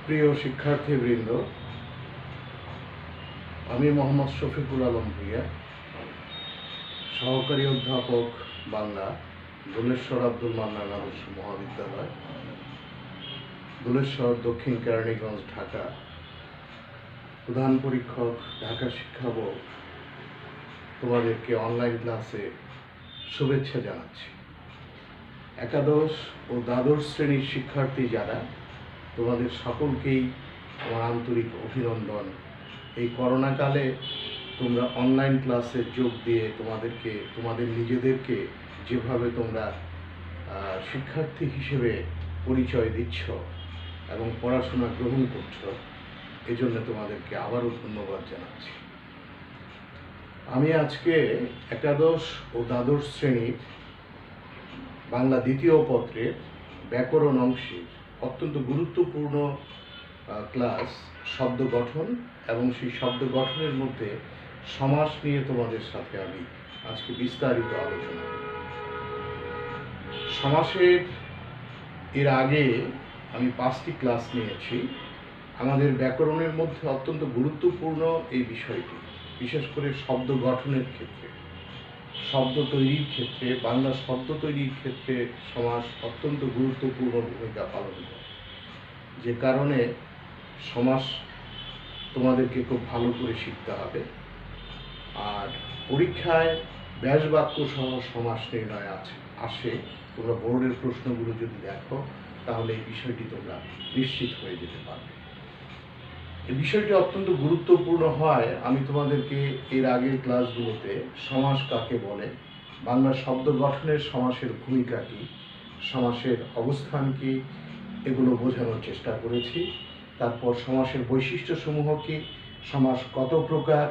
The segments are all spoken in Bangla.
প্রিয় শিক্ষার্থীবৃন্দ, আমি মোহাম্মদ শফিকুল আলম ভূঁইয়া, সহকারী অধ্যাপক বাংলা, দোলেশ্বর আব্দুল মান্নান আদর্শ মহাবিদ্যালয়, দোলেশ্বর, দক্ষিণ কেরানীগঞ্জ, ঢাকা। প্রধান পরীক্ষক, ঢাকা শিক্ষা বোর্ড। তোমাদেরকে অনলাইন ক্লাসে শুভেচ্ছা জানাচ্ছি। একাদশ ও দ্বাদশ শ্রেণীর শিক্ষার্থী যারা, তোমাদের সকলকেই আমার আন্তরিক অভিনন্দন। এই করোনাকালে তোমরা অনলাইন ক্লাসে যোগ দিয়ে তোমাদের নিজেদেরকে যেভাবে তোমরা শিক্ষার্থী হিসেবে পরিচয় দিচ্ছ এবং পড়াশোনা গ্রহণ করছো, এজন্য তোমাদেরকে আবারও ধন্যবাদ জানাচ্ছি। আমি আজকে একাদশ ও দ্বাদশ শ্রেণীর বাংলা দ্বিতীয় পত্রের ব্যাকরণ অংশের অত্যন্ত গুরুত্বপূর্ণ ক্লাস শব্দ গঠন এবং সেই শব্দ গঠনের মধ্যে সমাস নিয়ে তোমাদের সাথে আমি আজকে বিস্তারিত আলোচনা করব। সমাসের এর আগে আমি 5টি ক্লাস নিয়েছি। আমাদের ব্যাকরণের মধ্যে অত্যন্ত গুরুত্বপূর্ণ এই বিষয়টি, বিশেষ করে শব্দ গঠনের ক্ষেত্রে, শব্দ তৈরির ক্ষেত্রে, বাংলা শব্দ তৈরির ক্ষেত্রে সমাস অত্যন্ত গুরুত্বপূর্ণ ভূমিকা পালন করে। যে কারণে সমাস তোমাদেরকে খুব ভালো করে শিখতে হবে। আর পরীক্ষায় ব্যাস বাক্য সহ সমাস নির্ণয় আসে। তোমরা বোর্ডের প্রশ্নগুলো যদি দেখো, তাহলে এই বিষয়টি তোমরা নিশ্চিত হয়ে যেতে পারবে। এই বিষয়টি অত্যন্ত গুরুত্বপূর্ণ হয়। আমি তোমাদেরকে এর আগের ক্লাসগুলোতে সমাস কাকে বলে, বাংলা শব্দ গঠনের সমাসের ভূমিকা কী, সমাসের অবস্থান কী, এগুলো বোঝানোর চেষ্টা করেছি। তারপর সমাসের বৈশিষ্ট্যসমূহ কী, সমাস কত প্রকার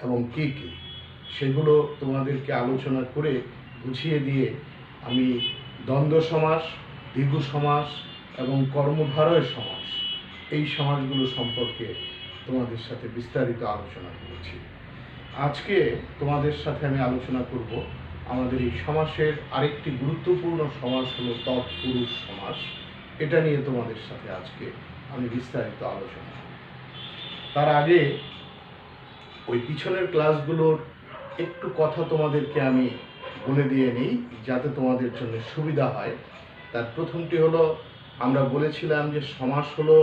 এবং কী কী, সেগুলো তোমাদেরকে আলোচনা করে বুঝিয়ে দিয়ে আমি দ্বন্দ্ব সমাস, দ্বিগু সমাস এবং কর্মধারয় সমাস, এই সমাসগুলো সম্পর্কে তোমাদের সাথে বিস্তারিত আলোচনা করেছি। আজকে তোমাদের সাথে আমি আলোচনা করব আমাদের এই সমাসের আরেকটি গুরুত্বপূর্ণ সমাস হলো তৎপুরুষ সমাস। এটা নিয়ে তোমাদের সাথে আজকে আমি বিস্তারিত আলোচনা করব। তার আগে ওই পিছনের ক্লাসগুলোর একটু কথা তোমাদেরকে আমি বলে দিয়ে নিই, যাতে তোমাদের জন্য সুবিধা হয়। তার প্রথমটি হলো, আমরা বলেছিলাম যে সমাস হলো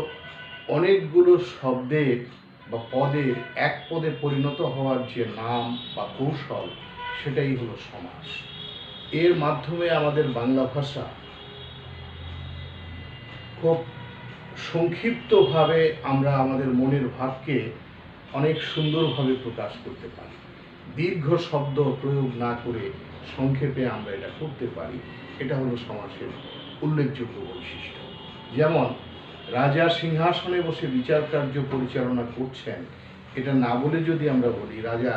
অনেকগুলো শব্দের বা পদের এক পদে পরিণত হওয়ার যে নাম বা কৌশল, সেটাই হলো সমাস। এর মাধ্যমে আমাদের বাংলা ভাষা খুব সংক্ষিপ্তভাবে আমরা আমাদের মনের ভাবকে অনেক সুন্দরভাবে প্রকাশ করতে পারি। দীর্ঘ শব্দ প্রয়োগ না করে সংক্ষেপে আমরা এটা করতে পারি। এটা হলো সমাসের উল্লেখযোগ্য বৈশিষ্ট্য। যেমন, রাজা সিংহাসনে বসে বিচার কার্য পরিচালনা করছেন, এটা না বলে যদি আমরা বলি রাজা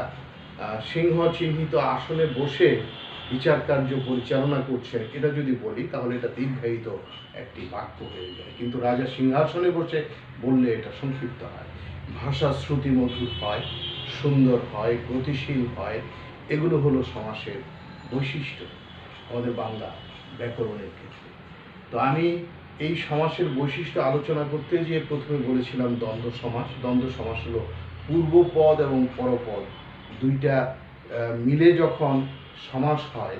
সিংহ চিহ্নিত আসনে বসে বিচার কার্য পরিচালনা করছেন, এটা যদি বলি তাহলে এটা দীর্ঘায়িত একটি বাক্য হয়ে যায়। কিন্তু রাজা সিংহাসনে বসে বললে এটা সংক্ষিপ্ত হয়। ভাষা শ্রুতিমধুর হয়, সুন্দর হয়, গতিশীল হয়। এগুলো হলো সমাসের বৈশিষ্ট্য আমাদের বাংলা ব্যাকরণের ক্ষেত্রে। তো আমি এই সমাসের বৈশিষ্ট্য আলোচনা করতে গিয়ে প্রথমে বলেছিলাম দ্বন্দ্ব সমাস। দ্বন্দ্ব সমাস হলো পূর্বপদ এবং পরপদ দুইটা মিলে যখন সমাস হয়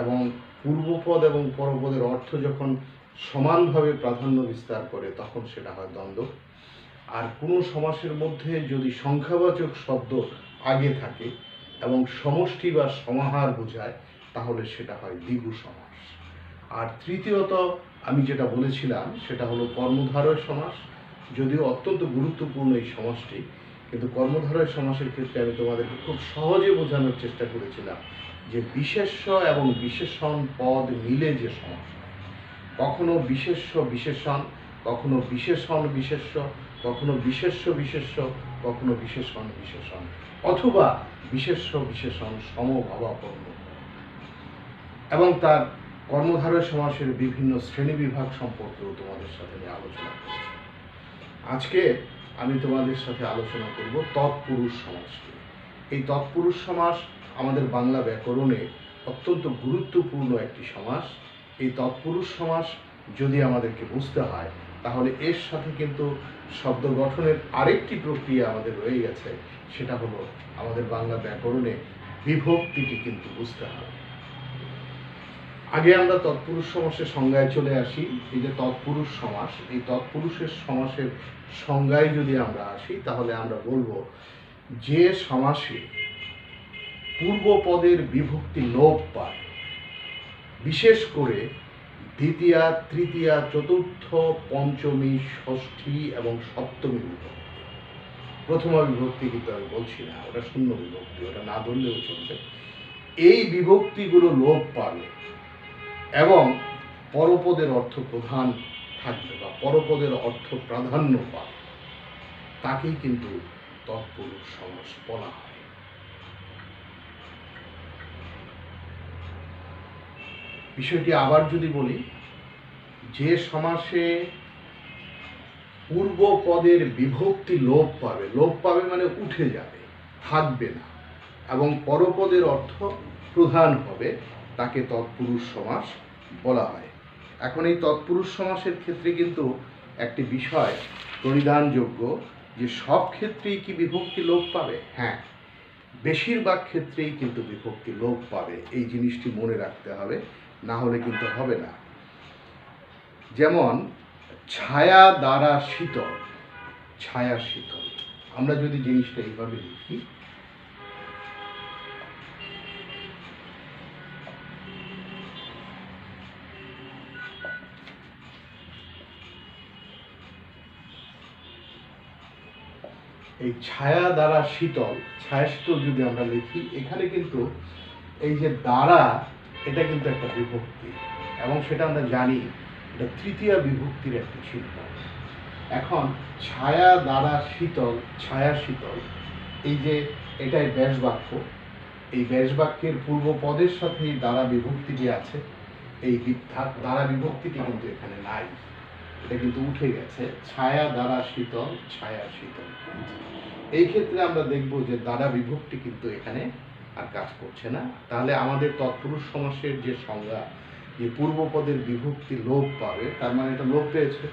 এবং পূর্বপদ এবং পরপদের অর্থ যখন সমানভাবে প্রাধান্য বিস্তার করে, তখন সেটা হয় দ্বন্দ্ব। আর কোনো সমাসের মধ্যে যদি সংখ্যাবাচক শব্দ আগে থাকে এবং সমষ্টি বা সমাহার বোঝায়, তাহলে সেটা হয় দ্বিগু সমাস। আর তৃতীয়ত আমি যেটা বলেছিলাম সেটা হলো কর্মধারয় সমাস। যদিও অত্যন্ত গুরুত্বপূর্ণ এই সমাসটি, কিন্তু কর্মধারয় সমাসের ক্ষেত্রে আমি তোমাদেরকে খুব সহজে বোঝানোর চেষ্টা করেছিলাম যে বিশেষ্য এবং বিশেষণ পদ মিলে যে সমাস হয়, কখনো বিশেষ্য বিশেষণ, কখনো বিশেষণ বিশেষ্য, কখনো বিশেষ্য বিশেষ্য, কখনো বিশেষণ বিশেষণ, অথবা বিশেষ্য বিশেষণ সমভাবাপন্ন। এবং তার কর্মধারয় সমাসের বিভিন্ন শ্রেণীবিভাগ সম্পর্কেও তোমাদের সাথে আমি আলোচনা করেছি। আজকে আমি তোমাদের সাথে আলোচনা করব তৎপুরুষ সমাসকে। এই তৎপুরুষ সমাস আমাদের বাংলা ব্যাকরণে অত্যন্ত গুরুত্বপূর্ণ একটি সমাস। এই তৎপুরুষ সমাস যদি আমাদেরকে বুঝতে হয়, তাহলে এর সাথে কিন্তু শব্দ গঠনের আরেকটি প্রক্রিয়া আমাদের রয়ে গেছে, সেটা হলো আমাদের বাংলা ব্যাকরণে বিভক্তিটি কিন্তু বুঝতে হবে। আগে আমরা তৎপুরুষ সমাসের সংজ্ঞায় চলে আসি। এই যে তৎপুরুষ সমাস, এই তৎপুরুষের সমাসের সংজ্ঞায় যদি আমরা আসি, তাহলে আমরা বলবো যে সমাসে পূর্বপদের বিভক্তি লোপ পায়, বিশেষ করে দ্বিতীয়া, তৃতীয়া, চতুর্থ, পঞ্চমী, ষষ্ঠী এবং সপ্তমী বিভক্তি। প্রথমা বিভক্তি কিন্তু আমি বলছি না, ওটা শূন্য বিভক্তি, ওটা না ধরলেও চলবে। এই বিভক্তিগুলো লোপ পাবে এবং পরপদের অর্থ প্রধান থাকবে বা পরপদের অর্থ প্রাধান্য পাবে, তাকেই কিন্তু তৎপুরুষ সমাস বলা হয়। বিষয়টি আবার যদি বলি, যে সমাসে পূর্বপদের বিভক্তি লোপ পাবে মানে উঠে যাবে, থাকবে না, এবং পরপদের অর্থ প্রধান হবে, তাকে তৎপুরুষ সমাস বলা হয়। এখন এই তৎপুরুষ সমাসের ক্ষেত্রে কিন্তু একটি বিষয় পরিধানযোগ্য, যে সব ক্ষেত্রেই কি বিভক্তি লোপ পাবে? হ্যাঁ, বেশিরভাগ ক্ষেত্রেই কিন্তু বিভক্তি লোপ পাবে, এই জিনিসটি মনে রাখতে হবে, না হলে কিন্তু হবে না। যেমন ছায়া দ্বারা শীতল, ছায়া শীতল, আমরা যদি জিনিসটা এইভাবে লিখি, এই ছায়া দ্বারা শীতল, ছায়া শীতল যদি আমরা লিখি, এখানে কিন্তু এই যে দ্বারা, এটা কিন্তু একটা বিভক্তি, এবং সেটা আমরা জানি এটা তৃতীয়া বিভক্তির একটি শিল্প। এখন ছায়া দ্বারা শীতল, ছায়া শীতল, এই যে এটাই ব্যাস বাক্য, এই ব্যাস বাক্যের পূর্ব পদের সাথে দ্বারা বিভক্তিটি আছে, এই দ্বারা বিভক্তিটি কিন্তু এখানে নাই, এটা কিন্তু উঠে গেছে। ছায়া দ্বারা শীতল, ছায়া শীতল, এই ক্ষেত্রে আমরা দেখব যে দ্বারা বিভক্তি কিন্তু এখানে আর কাজ করছে না। তাহলে আমাদের তৎপুরুষ সমাসের যে সংজ্ঞা, যে পূর্বপদের বিভক্তি লোপ পাবে, তার মানে এটা লোপ পেয়েছে,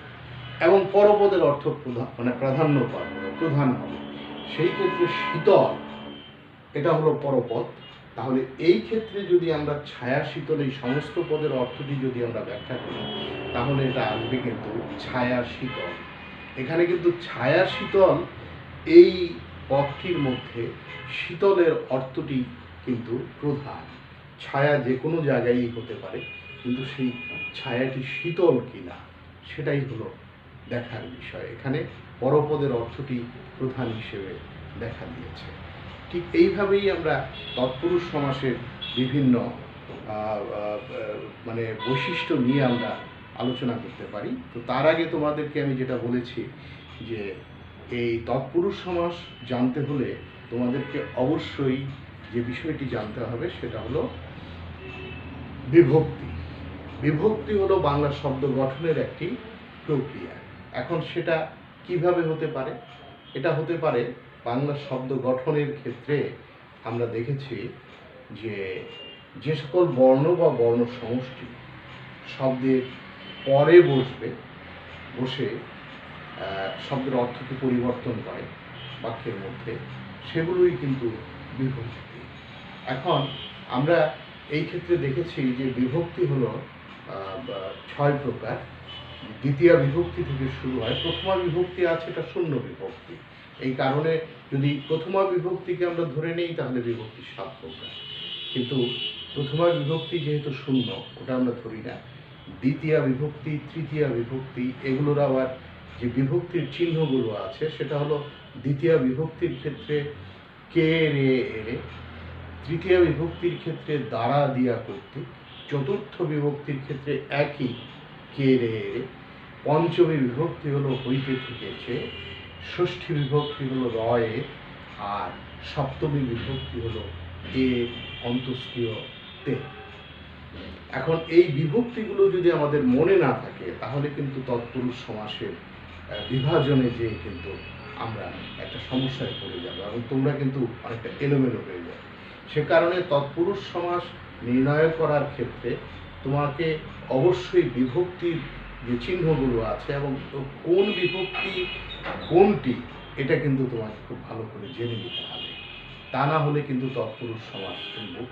এবং পরপদের অর্থ মানে প্রাধান্য পাবে, প্রধান হবে, সেই ক্ষেত্রে শীতল এটা হলো পরপদ। তাহলে এই ক্ষেত্রে যদি আমরা ছায়া শীতল, এই সমস্ত পদের অর্থটি যদি আমরা ব্যাখ্যা করি, তাহলে এটা আসবে কিন্তু ছায়া শীতল। এখানে কিন্তু ছায়া শীতল, এই পদটির মধ্যে শীতলের অর্থটি কিন্তু প্রধান। ছায়া যে কোনো জায়গায় হতে পারে, কিন্তু সেই ছায়াটি শীতল কিনা সেটাই হলো দেখার বিষয়। এখানে পরপদের অর্থটি প্রধান হিসেবে দেখা দিয়েছে। ঠিক এইভাবেই আমরা তৎপুরুষ সমাসের বিভিন্ন মানে বৈশিষ্ট্য নিয়ে আমরা আলোচনা করতে পারি। তো তার আগে তোমাদেরকে আমি যেটা বলেছি, যে এই তৎপুরুষ সমাস জানতে হলে তোমাদেরকে অবশ্যই যে বিষয়টি জানতে হবে, সেটা হলো বিভক্তি। বিভক্তি হলো বাংলা শব্দ গঠনের একটি প্রক্রিয়া। এখন সেটা কিভাবে হতে পারে? এটা হতে পারে বাংলা শব্দ গঠনের ক্ষেত্রে আমরা দেখেছি যে যে সকল বর্ণ বা বর্ণ সমষ্টি শব্দের পরে বসে শব্দের অর্থকে পরিবর্তন করে বাক্যের মধ্যে, সেগুলোই কিন্তু বিভক্তি। এখন আমরা এই ক্ষেত্রে দেখেছি যে বিভক্তি হলো 6 প্রকার। দ্বিতীয় বিভক্তি থেকে শুরু হয়, প্রথমা বিভক্তি আছে, এটা শূন্য বিভক্তি। এই কারণে যদি প্রথমা বিভক্তিকে আমরা ধরে নেই, তাহলে বিভক্তি 7 প্রকার। কিন্তু প্রথমা বিভক্তি যেহেতু শূন্য, ওটা আমরা ধরি না। দ্বিতীয় বিভক্তি, তৃতীয় বিভক্তি, এগুলোর আবার যে বিভক্তির চিহ্নগুলো আছে, সেটা হলো দ্বিতীয় বিভক্তির ক্ষেত্রে কে, রে, এরে, তৃতীয় বিভক্তির ক্ষেত্রে দ্বারা, দিয়া, কর্তৃক, চতুর্থ বিভক্তির ক্ষেত্রে একই কে, রে, এরে, পঞ্চমী বিভক্তি হলো হইতে, থেকেছে, ষষ্ঠী বিভক্তি হলো রয়ে, আর সপ্তমী বিভক্তি হলো এ, অন্তস্ক্রিয় তে। এখন এই বিভক্তিগুলো যদি আমাদের মনে না থাকে, তাহলে কিন্তু তৎপুরুষ সমাসের বিভাজনে যে কিন্তু আমরা একটা সমস্যায় পড়ে যাব, এবং তোমরা কিন্তু অনেকটা এলোমেলো হয়ে যাবে। সে কারণে তৎপুরুষ সমাস নির্ণয় করার ক্ষেত্রে তোমাকে অবশ্যই বিভক্তির যে চিহ্নগুলো আছে এবং কোন বিভক্তি কোনটি এটা কিন্তু তোমাকে খুব ভালো করে জেনে নিতে হবে। তা না হলে কিন্তু তৎপুরুষ সমাস কিন্তু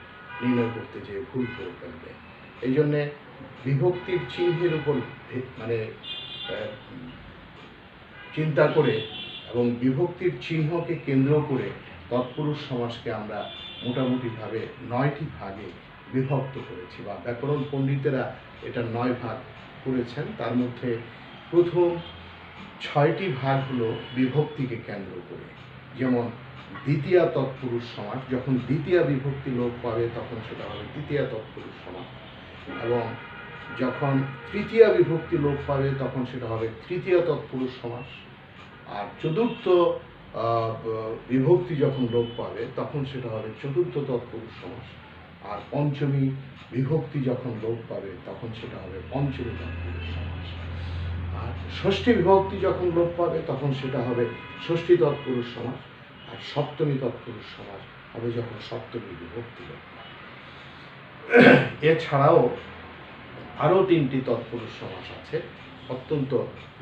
নির্ণয় করতে যেয়ে ভুল করে ফেলবে। এই জন্যে বিভক্তির চিহ্নের উপর মানে চিন্তা করে এবং বিভক্তির চিহ্নকে কেন্দ্র করে তৎপুরুষ সমাসকে আমরা মোটামুটিভাবে 9টি ভাগে বিভক্ত করেছি, বা ব্যাকরণ পণ্ডিতেরা এটা 9 ভাগ করেছেন। তার মধ্যে প্রথম 6টি ভাগ হলো বিভক্তিকে কেন্দ্র করে। যেমন দ্বিতীয়া তৎপুরুষ সমাস, যখন দ্বিতীয় বিভক্তি লোপ পাবে তখন সেটা হবে দ্বিতীয় তৎপুরুষ সমাস, এবং যখন তৃতীয় বিভক্তি লোপ পাবে তখন সেটা হবে তৃতীয় তৎপুরুষ সমাস। আর চতুর্থ বিভক্তি যখন লোপ পাবে তখন সেটা হবে চতুর্থ তৎপুরুষ সমাস। আর পঞ্চমী বিভক্তি যখন লোপ পাবে তখন সেটা হবে পঞ্চমী তৎপুরুষ সমাস। আর ষষ্ঠী বিভক্তি যখন লোপ পাবে তখন সেটা হবে ষষ্ঠী তৎপুরুষ সমাস। আর সপ্তমী তৎপুরুষ সমাস হবে যখন সপ্তমী বিভক্তি লোপ পাবে। এছাড়াও আরও 3টি তৎপুরুষ সমাস আছে, অত্যন্ত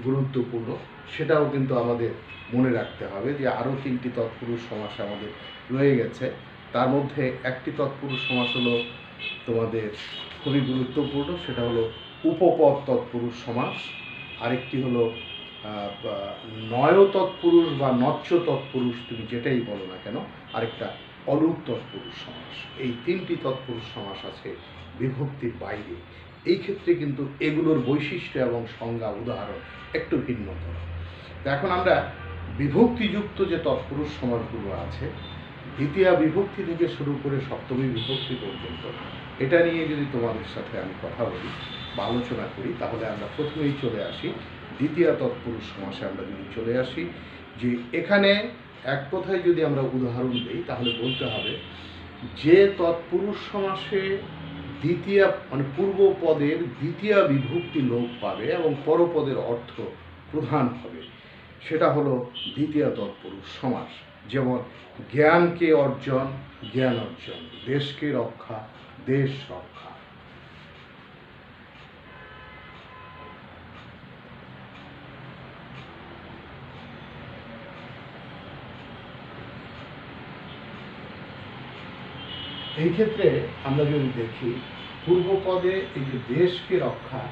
গুরুত্বপূর্ণ। সেটাও কিন্তু আমাদের মনে রাখতে হবে যে আরও 3টি তৎপুরুষ সমাস আমাদের রয়ে গেছে। তার মধ্যে একটি তৎপুরুষ সমাস হলো তোমাদের খুবই গুরুত্বপূর্ণ, সেটা হলো উপপদ তৎপুরুষ সমাস। আরেকটি হলো নয় তৎপুরুষ বা নচ্য তৎপুরুষ, তুমি যেটাই বলো না কেন। আরেকটা অলুক তৎপুরুষ সমাস। এই 3টি তৎপুরুষ সমাস আছে বিভক্তির বাইরে। এই ক্ষেত্রে কিন্তু এগুলোর বৈশিষ্ট্য এবং সংজ্ঞা উদাহরণ একটু ভিন্নতর। তো এখন আমরা বিভক্তিযুক্ত যে তৎপুরুষ সমাসগুলো আছে, দ্বিতীয় বিভক্তি থেকে শুরু করে সপ্তমী বিভক্তি পর্যন্ত, এটা নিয়ে যদি তোমাদের সাথে আমি কথা বলি বা আলোচনা করি, তাহলে আমরা প্রথমেই চলে আসি দ্বিতীয় তৎপুরুষ সমাসে। আমরা যদি চলে আসি যে এখানে এক কথায় যদি আমরা উদাহরণ দিই তাহলে বলতে হবে যে তৎপুরুষ সমাসে দ্বিতীয় মানে পূর্ব পদের দ্বিতীয় বিভক্তি লোপ পাবে এবং পরপদের অর্থ প্রধান হবে, সেটা হলো দ্বিতীয় তৎপুরুষ সমাস। যেমন জ্ঞানকে অর্জন, জ্ঞান অর্জন; দেশকে রক্ষা, দেশ রক্ষা। এই ক্ষেত্রে আমরা যদি দেখি পূর্বপদে এই যে দেশকে রক্ষা,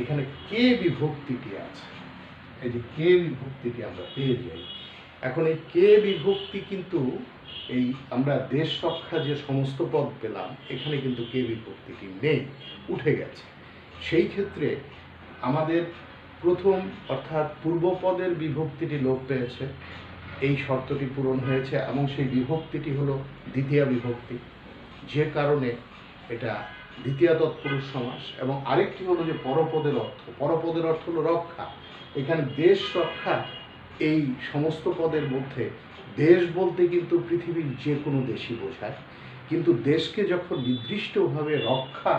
এখানে কে বিভক্তিটি আছে, এই যে কে বিভক্তিটি আমরা পেয়ে যাই। এখন এই কে বিভক্তি কিন্তু এই আমরা দেশ রক্ষা যে সমস্ত পদ পেলাম, এখানে কিন্তু কে বিভক্তিটি নেই, উঠে গেছে। সেই ক্ষেত্রে আমাদের প্রথম অর্থাৎ পূর্বপদের বিভক্তিটি লোপ পেয়েছে, এই শর্তটি পূরণ হয়েছে, এবং সেই বিভক্তিটি হলো দ্বিতীয় বিভক্তি, যে কারণে এটা দ্বিতীয় তৎপুরুষ সমাস। এবং আরেকটি হলো যে পরপদের অর্থ, পরপদের অর্থ হলো রক্ষা। এখানে দেশ রক্ষা, এই সমস্ত পদের মধ্যে দেশ বলতে কিন্তু পৃথিবীর যে কোনো দেশই বোঝায়, কিন্তু দেশকে যখন নির্দিষ্টভাবে রক্ষা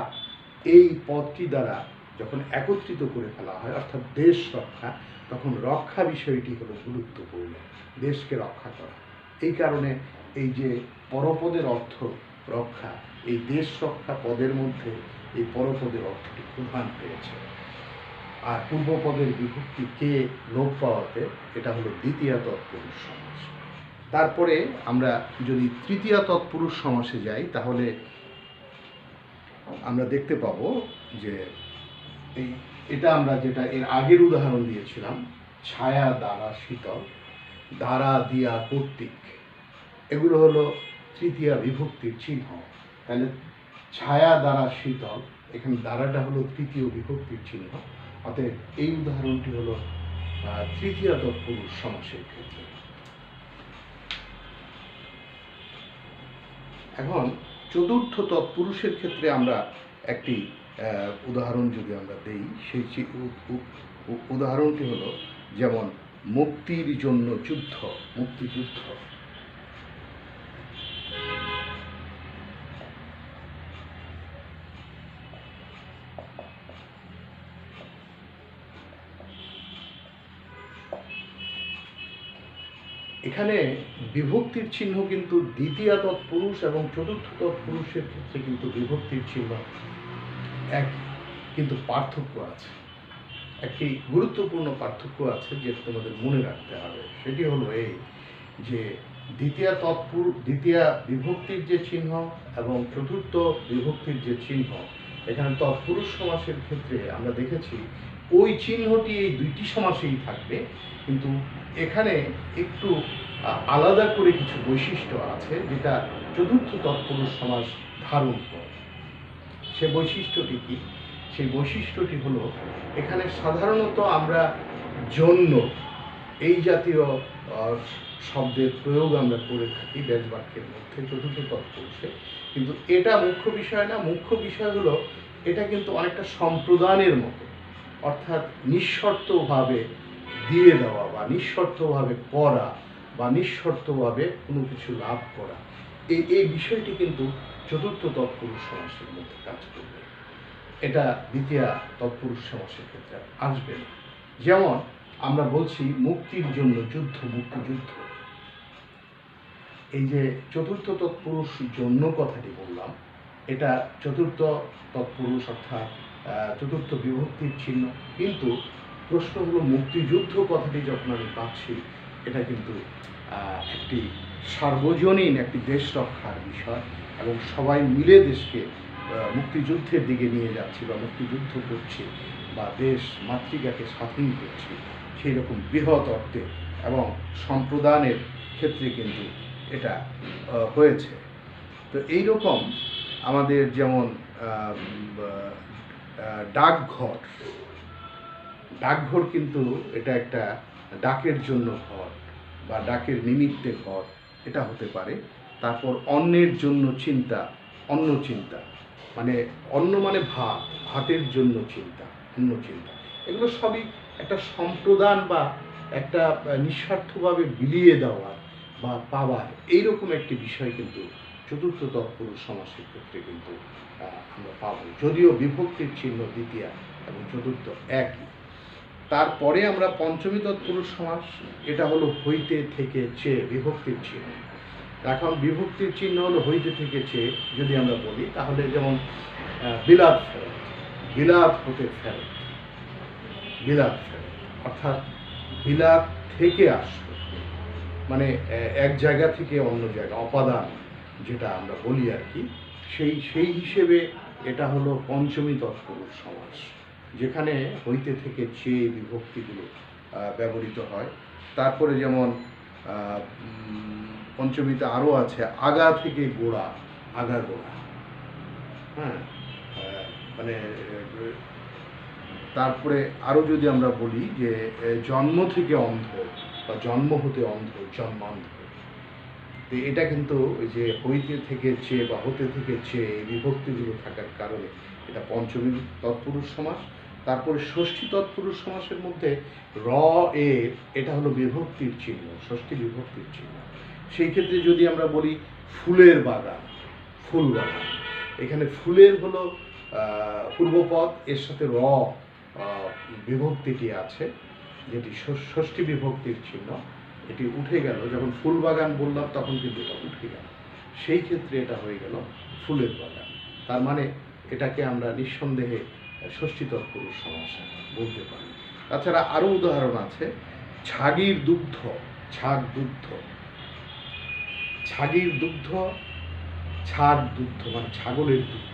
এই পদটি দ্বারা যখন একত্রিত করে ফেলা হয়, অর্থাৎ দেশ রক্ষা, তখন রক্ষা বিষয়টি হলো গুরুত্বপূর্ণ, দেশকে রক্ষা করা। এই কারণে এই যে পরপদের অর্থ রক্ষা, এই দেশ রক্ষা পদের মধ্যে এই পরপদের অর্থটি প্রধান পেয়েছে। আর পূর্বপদের বিভক্তি কে লোপ পাওয়াতে এটা হলো দ্বিতীয় তৎপুরুষ সমাস। তারপরে আমরা যদি তৃতীয় তৎপুরুষ সমাসে যাই তাহলে আমরা দেখতে পাবো যে এটা আমরা যেটা এর আগের উদাহরণ দিয়েছিলাম, ছায়া দ্বারা শীতল, দ্বারা দিয়া কর্তৃক, এগুলো হলো তৃতীয় বিভক্তির চিহ্ন। তাহলে ছায়া দ্বারা শীতল, এখানে দ্বারাটা হলো তৃতীয় বিভক্তির চিহ্ন, অতএব এই উদাহরণটি হলো তৃতীয় তৎপুরুষ সমাসের ক্ষেত্রে। এখন চতুর্থ তৎপুরুষের ক্ষেত্রে আমরা একটি উদাহরণ যদি আমরা দেই, সেই উদাহরণটি হলো যেমন মুক্তির জন্য যুদ্ধ, মুক্তিযুদ্ধ। এখানে বিভক্তির চিহ্ন কিন্তু দ্বিতীয় তৎপুরুষ এবং চতুর্থ তৎপুরুষের ক্ষেত্রে কিন্তু বিভক্তির চিহ্ন এক, কিন্তু পার্থক্য আছে। একটি গুরুত্বপূর্ণ পার্থক্য আছে যেটা তোমাদের মনে রাখতে হবে। সেটি হলো এই যে দ্বিতীয়া বিভক্তির যে চিহ্ন এবং চতুর্থ বিভক্তির যে চিহ্ন, এখানে তৎপুরুষ সমাসের ক্ষেত্রে আমরা দেখেছি ওই চিহ্নটি এই দুইটি সমাসেই থাকবে, কিন্তু এখানে একটু আলাদা করে কিছু বৈশিষ্ট্য আছে যেটা চতুর্থ তৎপুরুষ সমাস ধারণ করে। সে বৈশিষ্ট্যটি কি? সেই বৈশিষ্ট্যটি হলো এখানে সাধারণত আমরা জন্য এই জাতীয় শব্দের প্রয়োগ আমরা করে থাকি ব্যাস বাক্যের মধ্যে চতুর্থ তৎপুরুষে, কিন্তু এটা মুখ্য বিষয় না। মুখ্য বিষয় হলো এটা কিন্তু অনেকটা সম্প্রদানের মতো, অর্থাৎ নিঃশর্তভাবে দিয়ে দেওয়া বা নিঃশর্তভাবে করা বা নিঃশর্তভাবে কোনো কিছু লাভ করা, এই বিষয়টি কিন্তু চতুর্থ তৎপুরুষ সমাসের মধ্যে কাজ করবে। এটা দ্বিতীয় তৎপুরুষ সমাসের ক্ষেত্রে আসবে না। যেমন আমরা বলছি মুক্তির জন্য যুদ্ধ, মুক্তিযুদ্ধ। এই যে চতুর্থ তৎপুরুষ জন্য কথাটি বললাম, এটা চতুর্থ তৎপুরুষ অর্থাৎ চতুর্থ বিভক্তির চিহ্ন, কিন্তু প্রশ্ন হলো মুক্তিযুদ্ধ কথাটি যখন আমি পাচ্ছি, এটা কিন্তু একটি সার্বজনীন একটি দেশ রক্ষার বিষয় এবং সবাই মিলে দেশকে মুক্তিযুদ্ধের দিকে নিয়ে যাচ্ছি বা মুক্তিযুদ্ধ করছি বা দেশ মাতৃকাকে স্বাধীন করছি, সেই রকম বৃহৎ অর্থে এবং সম্প্রদানের ক্ষেত্রে কিন্তু এটা হয়েছে। তো এই রকম আমাদের যেমন ডাকঘর কিন্তু এটা একটা ডাকের জন্য ঘর বা ডাকের নিমিত্তে ঘর, এটা হতে পারে। তারপর অন্নের জন্য চিন্তা, অন্ন চিন্তা, মানে অন্ন মানে ভাত, ভাতের জন্য চিন্তা, অন্ন চিন্তা, এগুলো সবই একটা সম্প্রদান বা একটা নিঃস্বার্থভাবে বিলিয়ে দেওয়ার বা পাওয়ার এইরকম একটি বিষয় কিন্তু চতুর্থ তৎপুরুষ সমাসের ক্ষেত্রে কিন্তু আমরা পাব, যদিও বিভক্তির চিহ্ন দ্বিতীয় এবং চতুর্থ একই। তারপরে আমরা পঞ্চমী তৎপুরুষ সমাস, এটা হলো হইতে থেকে চেয়ে বিভক্তির চিহ্ন। এখন বিভক্তির চিহ্ন হলো হইতে থেকে চেয়ে যদি আমরা বলি, তাহলে যেমন বিলাত ফেরত, বিলাত হতে ফেরত, বিলাত ফেরত অর্থাৎ বিলাত থেকে আসলো, মানে এক জায়গা থেকে অন্য জায়গা, অপাদান যেটা আমরা বলি আর কি, সেই হিসেবে এটা হলো পঞ্চমী তৎপুরুষ সমাস, যেখানে হইতে থেকে চেয়ে বিভক্তিগুলো ব্যবহৃত হয়। তারপরে যেমন পঞ্চমীতে আরও আছে আগা থেকে গোড়া, আগা গোড়া, হ্যাঁ, মানে তারপরে আরও যদি আমরা বলি যে জন্ম থেকে অন্ধ বা জন্ম হতে অন্ধ, জন্মান্ধ, এটা কিন্তু ওই যে হইতে থেকে চেয়ে বা হতে থেকে চেয়ে এই বিভক্তিগুলো থাকার কারণে এটা পঞ্চমী তৎপুরুষ সমাস। তারপরে ষষ্ঠী তৎপুরুষ সমাসের মধ্যে এটা হলো বিভক্তির চিহ্ন, ষষ্ঠী বিভক্তির চিহ্ন। সেই ক্ষেত্রে যদি আমরা বলি ফুলের বাগান, ফুল বাগান, এখানে ফুলের হলো পূর্বপদ, এর সাথে বিভক্তিটি আছে, যেটি ষষ্ঠী বিভক্তির চিহ্ন, এটি উঠে গেল। যখন ফুল বাগান বললাম তখন কিন্তু এটা উঠে গেল, সেই ক্ষেত্রে এটা হয়ে গেল ফুলের বাগান। তার মানে এটাকে আমরা নিঃসন্দেহে ষষ্ঠী তৎপুরুষ সমাস বলতে পারি। তাছাড়া আরও উদাহরণ আছে, ছাগির দুগ্ধ, ছাগ দুগ্ধ, ছাগির দুগ্ধ, ছাগ দুগ্ধ মানে ছাগলের দুধ,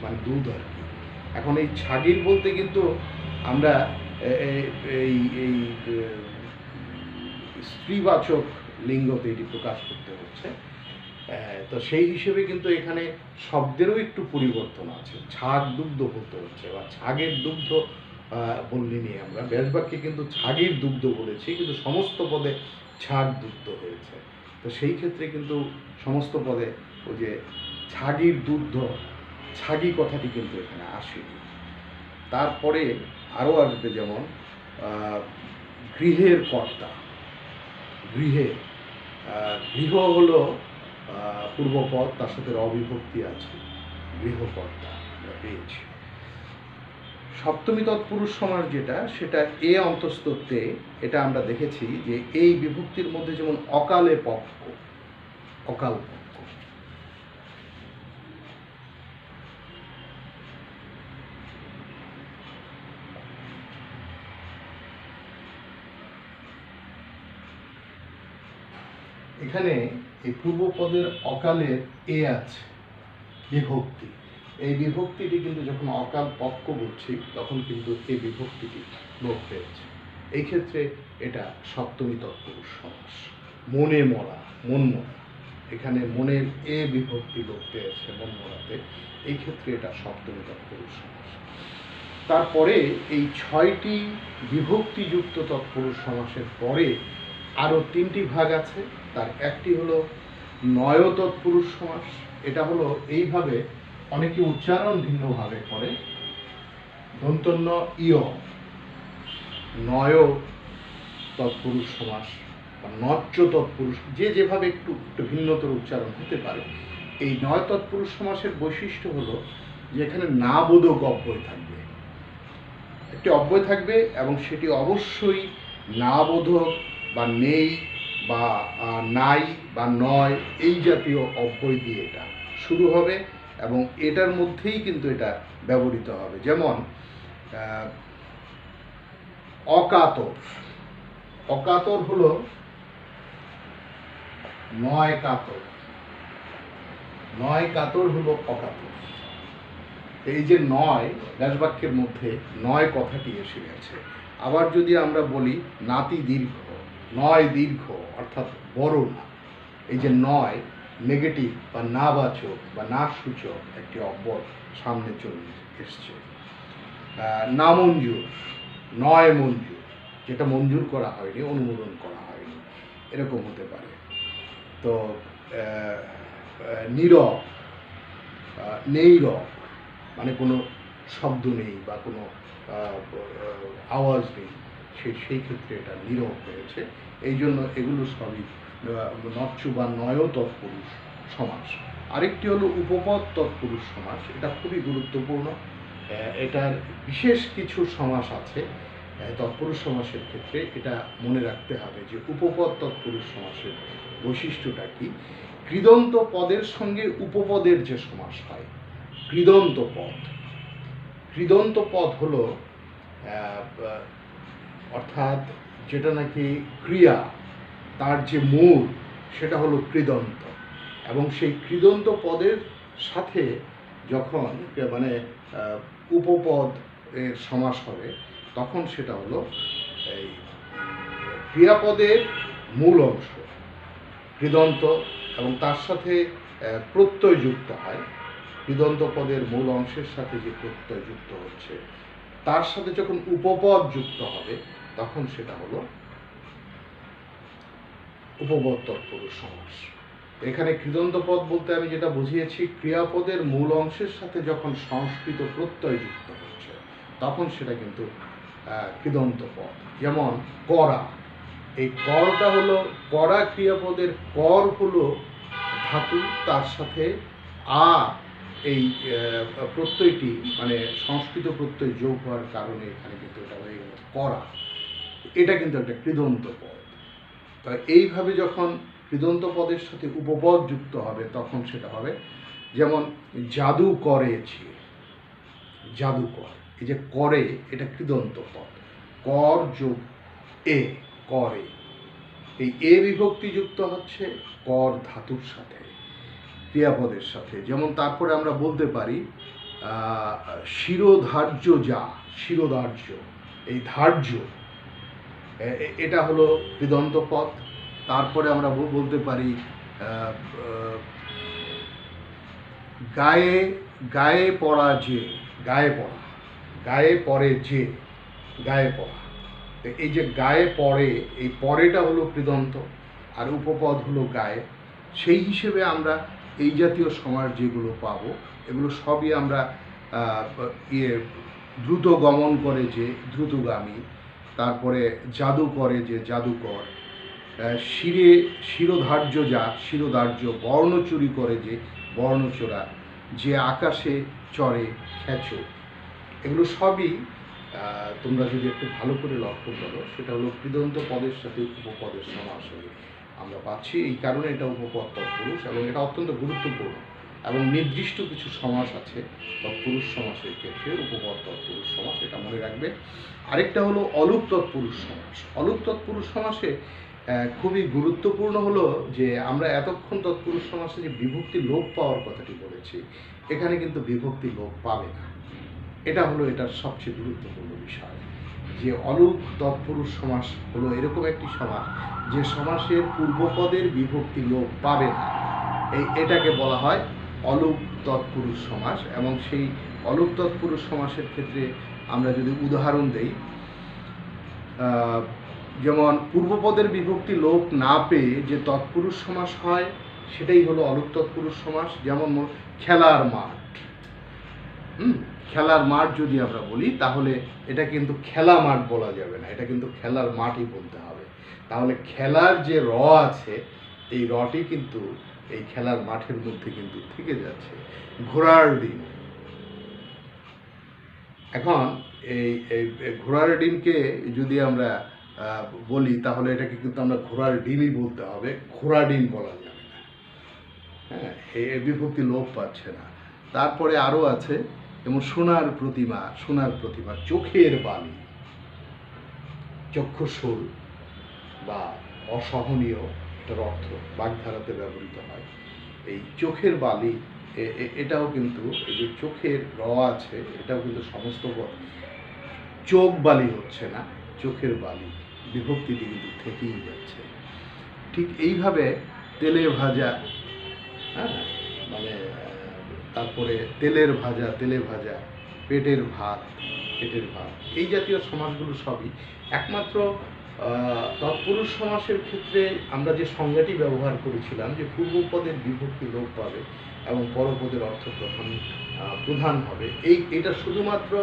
মানে দুধ আর কি। এখন এই ছাগির বলতে কিন্তু আমরা এই এই স্ত্রীবাচক লিঙ্গতে এটি প্রকাশ করতে হচ্ছে, তো সেই হিসেবে কিন্তু এখানে শব্দেরও একটু পরিবর্তন আছে, ছাগ দুগ্ধ বলতে হচ্ছে বা ছাগের দুগ্ধ বললিনি আমরা, ব্যাসবাক্যে কিন্তু ছাগের দুগ্ধ বলেছি, কিন্তু সমস্ত পদে ছাগ দুগ্ধ হয়েছে। তো সেই ক্ষেত্রে কিন্তু সমস্ত পদে ওই যে ছাগির দুগ্ধ, ছাগি কথাটি কিন্তু এখানে আসেনি। তারপরে আরও আসবে যেমন গৃহের কর্তা, গৃহে, গৃহ হলো পূর্বপদ, তার সাথে অবিভক্তি আছে, গৃহকর্তা আমরা পেয়েছি। সপ্তমী তৎপুরুষ সমাস যেটা, সেটা এ অন্তস্তত্ত্বে এটা আমরা দেখেছি যে এই বিভক্তির মধ্যে যেমন অকালে পক্ষ, অকাল পক্ষ, এখানে এই পূর্বপদের অকালের এ আছে বিভক্তি। এই বিভক্তিটি কিন্তু যখন অকাল পক্ষ বলছি তখন কিন্তু এই বিভক্তিটি লোপ পেয়েছে। এই ক্ষেত্রে এটা সপ্তমী তৎপুরুষ সমাস। মনে মরা, মন মরা, এখানে মনের এ বিভক্তি লোপ পেয়েছে মন মরাতে, এই ক্ষেত্রে এটা সপ্তমী তৎপুরুষ সমাস। তারপরে এই 6টি বিভক্তিযুক্ত তৎপুরুষ সমাসের পরে আরও 3টি ভাগ আছে। তার একটি হলো নয় তৎপুরুষ সমাস। এটা হলো এইভাবে, অনেকে উচ্চারণ ভিন্নভাবে করে, দন্তন্য ইয়, নয় তৎপুরুষ সমাস বা নচ্চ তৎপুরুষ, যে যেভাবে একটু ভিন্নতর উচ্চারণ হতে পারে। এই নয় তৎপুরুষ সমাসের বৈশিষ্ট্য হলো যে এখানে না বোধক অব্যয় থাকবে, একটি অব্যয় থাকবে এবং সেটি অবশ্যই না বোধক বা নেই বা নাই বা নয় এই জাতীয় অব্যয় দিয়ে এটা শুরু হবে এবং এটার মধ্যেই কিন্তু এটা ব্যবহৃত হবে। যেমন অকাতর, অকাতর হলো নয় কাতর, নয় কাতর হলো অকাতর। এই যে নয়, ব্যাসবাক্যের মধ্যে নয় কথাটি এসে গেছে। আবার যদি আমরা বলি নাতি দীর্ঘ, নয় দীর্ঘ অর্থাৎ বড় না, এই যে নয় নেগেটিভ বা না বাচক বা না সূচক একটি অব্যয় সামনে চলে এসছে। নামঞ্জুর, নয় মঞ্জুর, যেটা মঞ্জুর করা হয়নি, অনুমোদন করা হয়নি, এরকম হতে পারে। তো নীরব, নেইরব মানে কোনো শব্দ নেই বা কোনো আওয়াজ নেই, সেই ক্ষেত্রে এটা নীরব হয়েছে। এই জন্য এগুলো সবই নচ্চ বা নয় তৎপুরুষ সমাস। আরেকটি হলো উপপদ তৎপুরুষ সমাস। এটা খুবই গুরুত্বপূর্ণ। এটার বিশেষ কিছু সমাস আছে তৎপুরুষ সমাসের ক্ষেত্রে, এটা মনে রাখতে হবে যে উপপদ তৎপুরুষ সমাসের বৈশিষ্ট্যটা কি। কৃদন্ত পদের সঙ্গে উপপদের যে সমাস হয়, কৃদন্ত পদ, কৃদন্ত পদ হলো অর্থাৎ যেটা নাকি ক্রিয়া, তার যে মূল সেটা হলো কৃদন্ত, এবং সেই কৃদন্ত পদের সাথে যখন মানে উপপদ এর সমাস হবে তখন সেটা হলো এই ক্রিয়াপদের মূল অংশ কৃদন্ত এবং তার সাথে প্রত্যয় যুক্ত হয়। কৃদন্ত পদের মূল অংশের সাথে যে প্রত্যয় যুক্ত হচ্ছে তার সাথে যখন উপপদ যুক্ত হবে তখন সেটা হলো উপপদ তৎপুরুষ সমাস। এখানে কৃদন্ত পদ বলতে আমি যেটা বুঝিয়েছি, ক্রিয়াপদের মূল অংশের সাথে যখন সংস্কৃত প্রত্যয় যুক্ত হচ্ছে তখন সেটা কিন্তু কৃদন্ত পদ। যেমন করা, এই করটা হলো করা ক্রিয়াপদের, কর হলো ধাতু, তার সাথে আ এই প্রত্যয়টি মানে সংস্কৃত প্রত্যয় যোগ হওয়ার কারণে এখানে কিন্তু এটা হয়ে গেল করা। এটা কিন্তু একটা কৃদন্ত পদ। তাই এইভাবে যখন কৃদন্ত পদের সাথে উপপদ যুক্ত হবে তখন সেটা হবে, যেমন জাদু করেছি, জাদুকর, এই যে করে এটা কৃদন্ত পদ, কর যোগ এ, করে, এই এ বিভক্তি যুক্ত হচ্ছে কর ধাতুর সাথে, ক্রিয়াপদের সাথে। যেমন তারপরে আমরা বলতে পারি শিরোধার্য যা, শিরোধার্য, এই ধার্য এটা হলো কৃদন্ত পদ। তারপরে আমরা বলতে পারি গায়ে, গায়ে পড়া যে, গায়ে পড়া, গায়ে পড়ে যে, গায়ে পড়া, এই যে গায়ে পড়ে, এই পড়েটা হলো কৃদন্ত আর উপপদ হলো গায়ে। সেই হিসেবে আমরা এই জাতীয় সমাস যেগুলো পাবো এগুলো সবই আমরা দ্রুত গমন করে যে, দ্রুতগামী, তারপরে জাদু করে যে, জাদুকর, শিরে শিরোধার্য যা, শিরোধার্য, বর্ণচুরি করে যে, বর্ণচোরা, যে আকাশে চড়ে খেঁচো, এগুলো সবই তোমরা যদি একটু ভালো করে লক্ষ্য করো সেটা হলো কৃদন্ত পদের সাথে উপপদের সমাস হয়ে আমরা পাচ্ছি। এই কারণে এটা উপপদ তৎপুরুষ এবং এটা অত্যন্ত গুরুত্বপূর্ণ এবং নির্দিষ্ট কিছু সমাস আছে তৎপুরুষ সমাসের ক্ষেত্রে, উপপদ তৎপুরুষ সমাস, এটা মনে রাখবে। আরেকটা হলো অলুক তৎপুরুষ সমাস। অলুক তৎপুরুষ সমাসে খুবই গুরুত্বপূর্ণ হলো যে আমরা এতক্ষণ তৎপুরুষ সমাসে যে বিভক্তি লোপ পাওয়ার কথাটি বলেছি, এখানে কিন্তু বিভক্তি লোপ পাবে না। এটা হলো এটার সবচেয়ে গুরুত্বপূর্ণ বিষয়, যে অলুক তৎপুরুষ সমাস হলো এরকম একটি সমাস যে সমাসের পূর্বপদের বিভক্তি লোপ পাবে না। এটাকে বলা হয় অলুক তৎপুরুষ সমাস। এবং সেই অলুক তৎপুরুষ সমাসের ক্ষেত্রে আমরা যদি উদাহরণ দেই, যেমন পূর্বপদের বিভক্তি লোপ না পেয়ে যে তৎপুরুষ সমাস হয় সেটাই হলো অলুক তৎপুরুষ সমাস। যেমন খেলার মাঠ, খেলার মাঠ যদি আমরা বলি তাহলে এটা কিন্তু খেলা মাঠ বলা যাবে না, এটা কিন্তু খেলার মাঠই বলতে হবে। তাহলে খেলার যে র আছে এই রটি কিন্তু এই খেলার মাঠের মধ্যে কিন্তু থেকে যাচ্ছে। ঘোড়ার ডিম, এখন এই ঘোড়ার ডিমকে যদি আমরা বলি তাহলে এটাকে কিন্তু আমরা ঘোড়ার ডিমই বলতে হবে, ঘোড়া ডিম বলা যাবে না। হ্যাঁ, এই বিভক্তি লোপ পাচ্ছে না। তারপরে আরও আছে যেমন সোনার প্রতিমা, সোনার প্রতিমা, চোখের বালি, চক্ষুশূল বা অসহনীয় এটার অর্থ বাগধারাতে ব্যবহৃত হয়। এই চোখের বালি এটাও কিন্তু এই যে চোখের র আছে এটাও কিন্তু সমস্ত চোখ বালি হচ্ছে না, চোখের বালি বিভক্তিটি কিন্তু থেকেই যাচ্ছে। ঠিক এইভাবে তেলে ভাজা, হ্যাঁ, মানে তারপরে তেলের ভাজা, তেলে ভাজা, পেটের ভাত, পেটের ভাত, এই জাতীয় সমাসগুলো সবই একমাত্র তৎপুরুষ সমাসের ক্ষেত্রে আমরা যে সংজ্ঞাটি ব্যবহার করেছিলাম যে পূর্বপদের বিভক্তি লোপ পাবে এবং পরপদের অর্থ প্রধান হবে, এটা শুধুমাত্র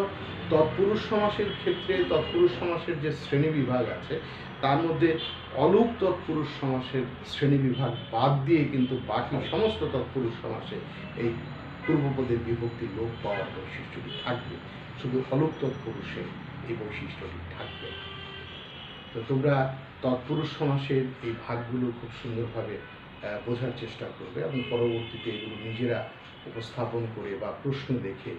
তৎপুরুষ সমাসের ক্ষেত্রে। তৎপুরুষ সমাসের যে শ্রেণীবিভাগ আছে তার মধ্যে অলুক তৎপুরুষ সমাসের শ্রেণীবিভাগ বাদ দিয়ে কিন্তু বাকি সমস্ত তৎপুরুষ সমাসে এই পূর্বপদের বিভক্তি লোপ পাওয়ার বৈশিষ্ট্যটি থাকবে, শুধু অলুক তৎপুরুষে এই বৈশিষ্ট্যটি থাকবে। তো তোমরা তৎপুরুষ সমাসের এই ভাগগুলো খুব সুন্দরভাবে বোঝার চেষ্টা করবে এবং পরবর্তীতে এগুলো নিজেরা উপস্থাপন করে বা প্রশ্ন দেখে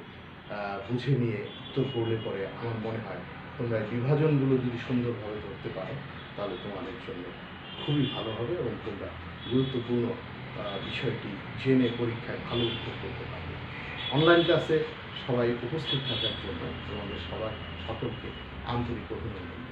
বুঝে নিয়ে উত্তর করলে পরে আমার মনে হয় তোমরা বিভাজনগুলো যদি সুন্দরভাবে ধরতে পারো তাহলে তোমাদের জন্য খুবই ভালো হবে এবং তোমরা গুরুত্বপূর্ণ বিষয়টি জেনে পরীক্ষায় ভালো উত্তর করতে পারবে। অনলাইন ক্লাসে সবাই উপস্থিত থাকার জন্য তোমাদের সবার সকলকে আন্তরিক অভিনন্দন।